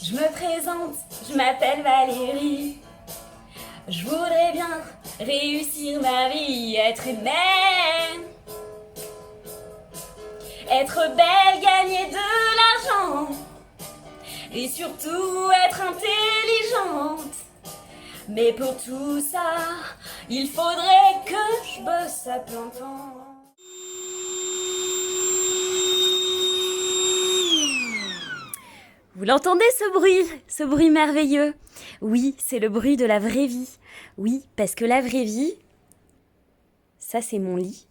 Je me présente, je m'appelle Valérie. Je voudrais bien réussir ma vie, être aimée, être belle, gagner de l'argent et surtout être intelligente. Mais pour tout ça, il faudrait que je bosse à plein temps. Vous l'entendez ce bruit merveilleux? Oui, c'est le bruit de la vraie vie. Oui, parce que la vraie vie, ça c'est mon lit.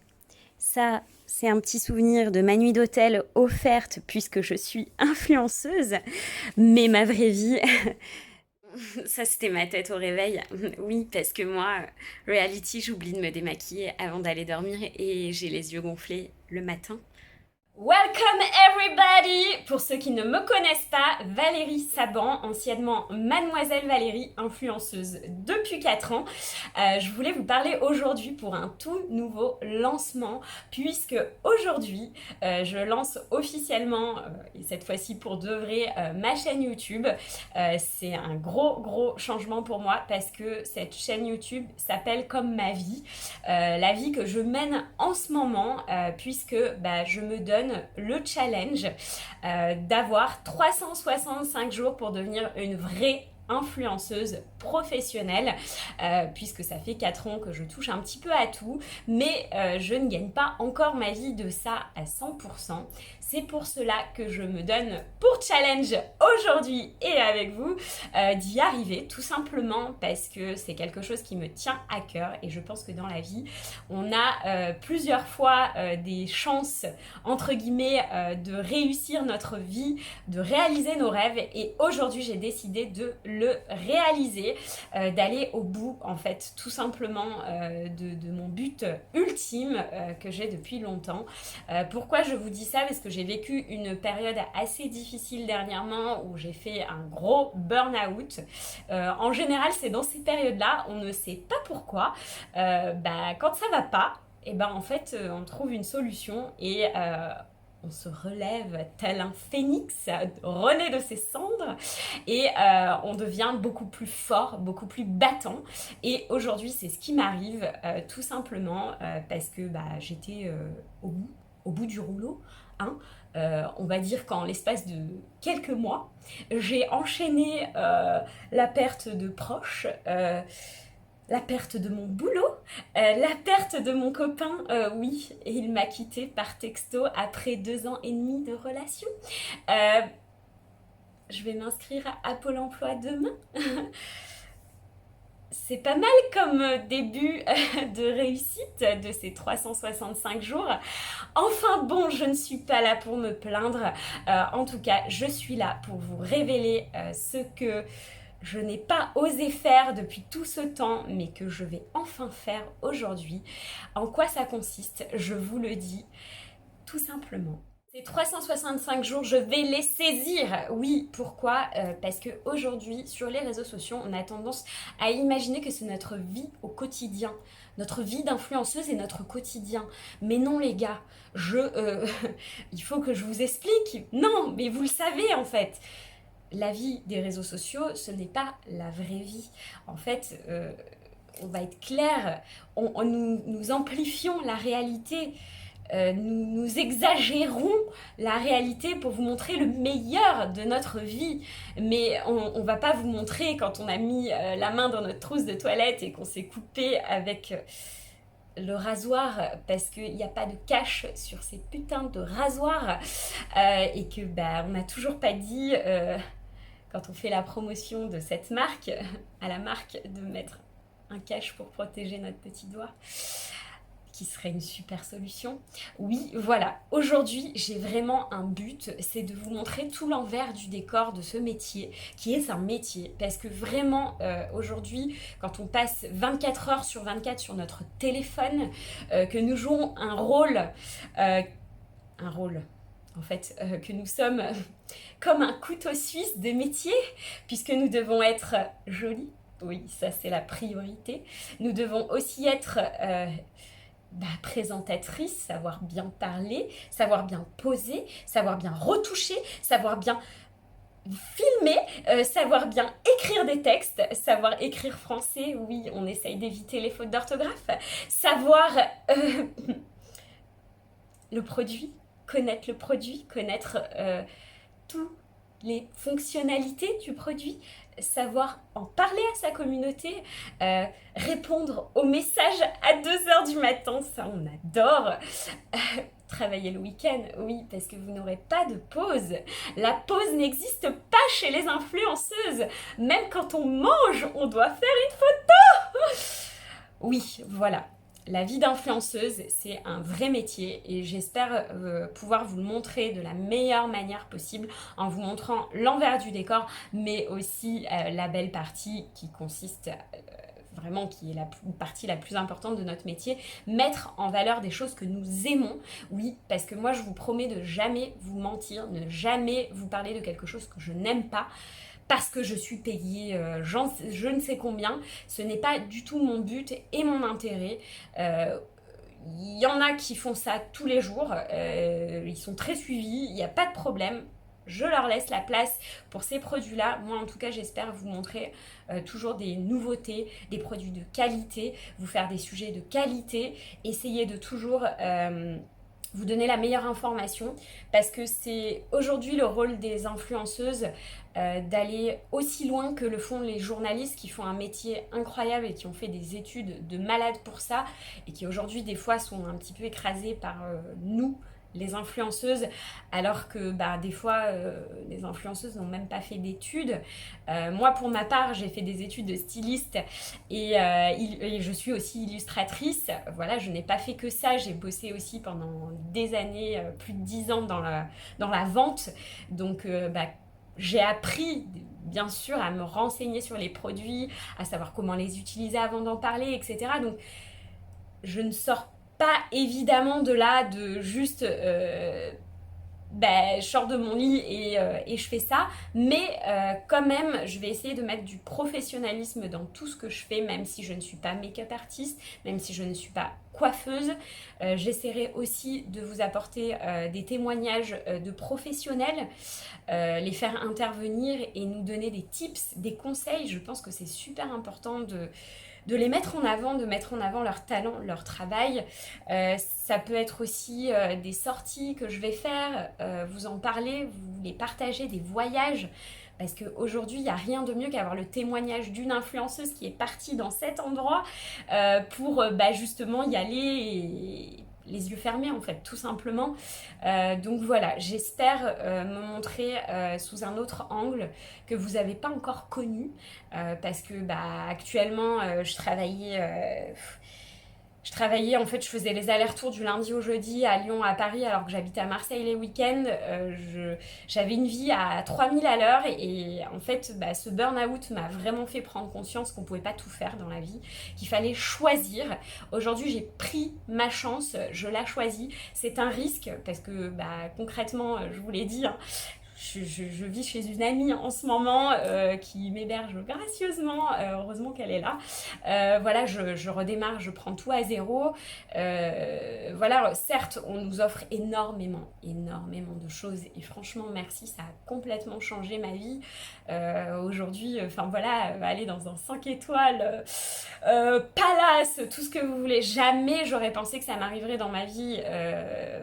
Ça, c'est un petit souvenir de ma nuit d'hôtel offerte puisque je suis influenceuse. Mais ma vraie vie, ça c'était ma tête au réveil. Oui, parce que moi, reality, j'oublie de me démaquiller avant d'aller dormir et j'ai les yeux gonflés le matin. Welcome everybody! Pour ceux qui ne me connaissent pas, Valérie Saban, anciennement Mademoiselle Valérie, influenceuse depuis 4 ans. Je voulais vous parler aujourd'hui pour un tout nouveau lancement, puisque aujourd'hui, je lance officiellement, et cette fois-ci pour de vrai, ma chaîne YouTube. C'est un gros changement pour moi parce que cette chaîne YouTube s'appelle Comme ma vie. La vie que je mène en ce moment, puisque je me donne le challenge d'avoir 365 jours pour devenir une vraie influenceuse professionnelle, puisque ça fait 4 ans que je touche un petit peu à tout, mais je ne gagne pas encore ma vie de ça à 100%. C'est pour cela que je me donne pour challenge aujourd'hui et avec vous d'y arriver, tout simplement parce que c'est quelque chose qui me tient à cœur et je pense que dans la vie, on a plusieurs fois des chances, entre guillemets, de réussir notre vie, de réaliser nos rêves et aujourd'hui, j'ai décidé de le réaliser, d'aller au bout, en fait, tout simplement de mon but ultime que j'ai depuis longtemps. Pourquoi je vous dis ça? Parce que j'ai vécu une période assez difficile dernièrement où j'ai fait un gros burn-out. En général, c'est dans ces périodes-là, on ne sait pas pourquoi. Quand ça va pas, et en fait, on trouve une solution et on se relève tel un phénix renaît de ses cendres et on devient beaucoup plus fort, beaucoup plus battant. Et aujourd'hui, c'est ce qui m'arrive tout simplement parce que j'étais au bout du rouleau. On va dire qu'en l'espace de quelques mois, j'ai enchaîné la perte de proches, la perte de mon boulot, la perte de mon copain, oui, et il m'a quitté par texto après 2 ans et demi de relation. Je vais m'inscrire à Pôle emploi demain. C'est pas mal comme début de réussite de ces 365 jours. Enfin bon, je ne suis pas là pour me plaindre. En tout cas, je suis là pour vous révéler ce que je n'ai pas osé faire depuis tout ce temps, mais que je vais enfin faire aujourd'hui. En quoi ça consiste? Je vous le dis tout simplement. Ces 365 jours, je vais les saisir. Oui, pourquoi? Parce qu'aujourd'hui, sur les réseaux sociaux, on a tendance à imaginer que c'est notre vie au quotidien. Notre vie d'influenceuse est notre quotidien. Mais non, les gars, il faut que je vous explique. Non, mais vous le savez en fait. La vie des réseaux sociaux, ce n'est pas la vraie vie. En fait, on va être clair, nous amplifions la réalité. Nous exagérons la réalité pour vous montrer le meilleur de notre vie. Mais on va pas vous montrer quand on a mis la main dans notre trousse de toilette et qu'on s'est coupé avec le rasoir parce qu'il n'y a pas de cache sur ces putains de rasoirs et que on n'a toujours pas dit quand on fait la promotion de cette marque à la marque de mettre un cache pour protéger notre petit doigt, qui serait une super solution. Oui, voilà, aujourd'hui j'ai vraiment un but, c'est de vous montrer tout l'envers du décor de ce métier, qui est un métier, parce que vraiment aujourd'hui, quand on passe 24 heures sur 24 sur notre téléphone, que nous jouons un rôle en fait, que nous sommes comme un couteau suisse de métier, puisque nous devons être jolis, oui, ça c'est la priorité, nous devons aussi être présentatrice, savoir bien parler, savoir bien poser, savoir bien retoucher, savoir bien filmer, savoir bien écrire des textes, savoir écrire français, oui, on essaye d'éviter les fautes d'orthographe, savoir le produit, connaître toutes les fonctionnalités du produit, savoir en parler à sa communauté, répondre aux messages à 2 heures du matin, ça on adore. Travailler le week-end, oui, parce que vous n'aurez pas de pause. La pause n'existe pas chez les influenceuses. Même quand on mange, on doit faire une photo. Oui, voilà. La vie d'influenceuse, c'est un vrai métier et j'espère pouvoir vous le montrer de la meilleure manière possible en vous montrant l'envers du décor, mais aussi la belle partie qui consiste vraiment, qui est la partie la plus importante de notre métier, mettre en valeur des choses que nous aimons. Oui, parce que moi je vous promets de jamais vous mentir, ne jamais vous parler de quelque chose que je n'aime pas, parce que je suis payée je ne sais combien. Ce n'est pas du tout mon but et mon intérêt. Il y en a qui font ça tous les jours, ils sont très suivis, il n'y a pas de problème. Je leur laisse la place pour ces produits-là. Moi, en tout cas, j'espère vous montrer toujours des nouveautés, des produits de qualité, vous faire des sujets de qualité, essayer de toujours vous donner la meilleure information, parce que c'est aujourd'hui le rôle des influenceuses d'aller aussi loin que le font les journalistes qui font un métier incroyable et qui ont fait des études de malades pour ça et qui aujourd'hui des fois sont un petit peu écrasés par nous, les influenceuses, alors que des fois les influenceuses n'ont même pas fait d'études. Moi pour ma part j'ai fait des études de styliste et je suis aussi illustratrice. Voilà, je n'ai pas fait que ça, j'ai bossé aussi pendant des années, plus de 10 ans dans la vente. Donc j'ai appris bien sûr à me renseigner sur les produits, à savoir comment les utiliser avant d'en parler, etc. Donc je ne sors pas évidemment de là de juste je sors de mon lit et je fais ça, mais quand même je vais essayer de mettre du professionnalisme dans tout ce que je fais, même si je ne suis pas make-up artiste, même si je ne suis pas coiffeuse. J'essaierai aussi de vous apporter des témoignages de professionnels, les faire intervenir et nous donner des tips, des conseils. Je pense que c'est super important de les mettre en avant, de mettre en avant leur talent, leur travail. Ça peut être aussi des sorties que je vais faire, vous en parler, vous les partager, des voyages. Parce qu'aujourd'hui, il n'y a rien de mieux qu'avoir le témoignage d'une influenceuse qui est partie dans cet endroit pour justement y aller et les yeux fermés en fait, tout simplement. Donc voilà, j'espère me montrer sous un autre angle que vous n'avez pas encore connu, parce que actuellement je travaillais, en fait, je faisais les allers-retours du lundi au jeudi à Lyon, à Paris, alors que j'habitais à Marseille les week-ends. J'avais une vie à 3000 à l'heure et en fait, ce burn-out m'a vraiment fait prendre conscience qu'on ne pouvait pas tout faire dans la vie, qu'il fallait choisir. Aujourd'hui, j'ai pris ma chance, je la choisis. C'est un risque parce que concrètement, je vous l'ai dit, hein, je vis chez une amie en ce moment qui m'héberge gracieusement, heureusement qu'elle est là. Voilà, je redémarre, je prends tout à zéro. Voilà, certes, on nous offre énormément de choses et franchement, merci, ça a complètement changé ma vie. Aujourd'hui, aller dans un 5 étoiles, palace, tout ce que vous voulez, jamais j'aurais pensé que ça m'arriverait dans ma vie,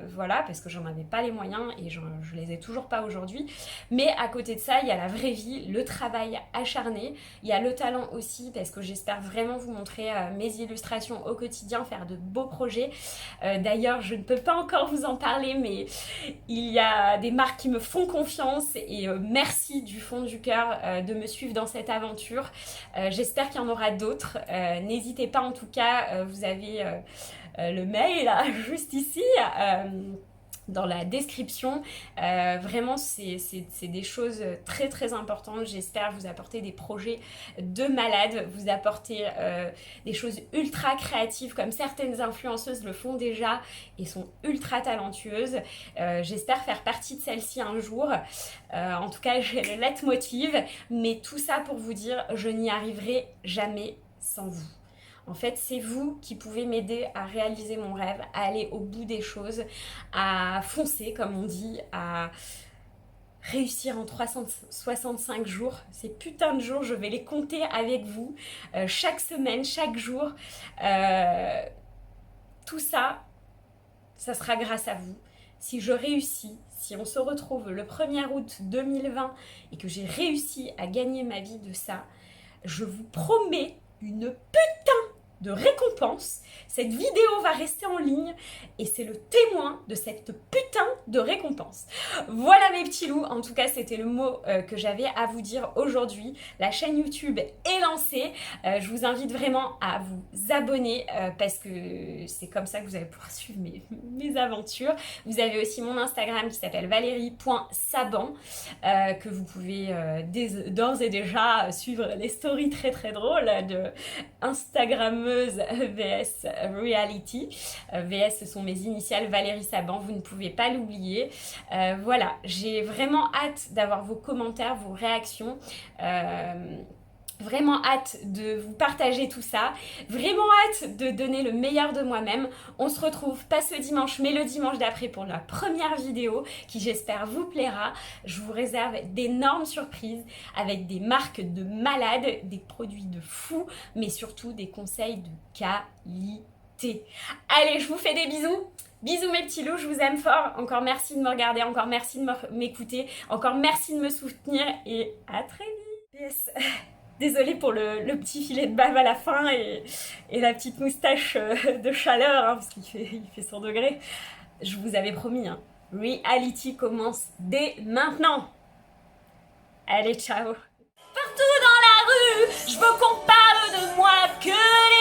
voilà, parce que j'en avais pas les moyens et je les ai toujours pas aujourd'hui. Mais à côté de ça, il y a la vraie vie, le travail acharné, il y a le talent aussi, parce que j'espère vraiment vous montrer mes illustrations au quotidien, faire de beaux projets. D'ailleurs, je ne peux pas encore vous en parler, mais il y a des marques qui me font confiance et merci du fond du cœur de me suivre dans cette aventure. J'espère qu'il y en aura d'autres. N'hésitez pas, en tout cas, vous avez le mail là, juste ici. Dans la description, vraiment c'est des choses très très importantes. J'espère vous apporter des projets de malades, vous apporter des choses ultra créatives comme certaines influenceuses le font déjà et sont ultra talentueuses. J'espère faire partie de celles-ci un jour. En tout cas, j'ai le leitmotiv, mais tout ça pour vous dire, je n'y arriverai jamais sans vous. En fait, c'est vous qui pouvez m'aider à réaliser mon rêve, à aller au bout des choses, à foncer, comme on dit, à réussir en 365 jours. Ces putains de jours, je vais les compter avec vous, chaque semaine, chaque jour. Tout ça, ça sera grâce à vous. Si je réussis, si on se retrouve le 1er août 2020 et que j'ai réussi à gagner ma vie de ça, je vous promets une putain de récompense. Cette vidéo va rester en ligne et c'est le témoin de cette putain de récompense. Voilà mes petits loups, en tout cas c'était le mot que j'avais à vous dire aujourd'hui. La chaîne YouTube est lancée, je vous invite vraiment à vous abonner parce que c'est comme ça que vous allez pouvoir suivre mes aventures. Vous avez aussi mon Instagram qui s'appelle valérie.saban que vous pouvez d'ores et déjà suivre les stories très très drôles de Instagrammeuse VS Reality. VS, ce sont mes initiales, Valérie Saban, vous ne pouvez pas l'oublier. Voilà, j'ai vraiment hâte d'avoir vos commentaires, vos réactions. Vraiment hâte de vous partager tout ça, vraiment hâte de donner le meilleur de moi-même. On se retrouve pas ce dimanche mais le dimanche d'après pour la première vidéo qui j'espère vous plaira. Je vous réserve d'énormes surprises avec des marques de malades, des produits de fous mais surtout des conseils de qualité. Allez, je vous fais des bisous. Bisous mes petits loups, je vous aime fort. Encore merci de me regarder, encore merci de m'écouter, encore merci de me soutenir et à très vite. Yes. Désolée pour le petit filet de bave à la fin et la petite moustache de chaleur, hein, parce qu'il fait 100 degrés. Je vous avais promis, hein. Reality commence dès maintenant. Allez, ciao. Partout dans la rue, je veux qu'on parle de moi, que les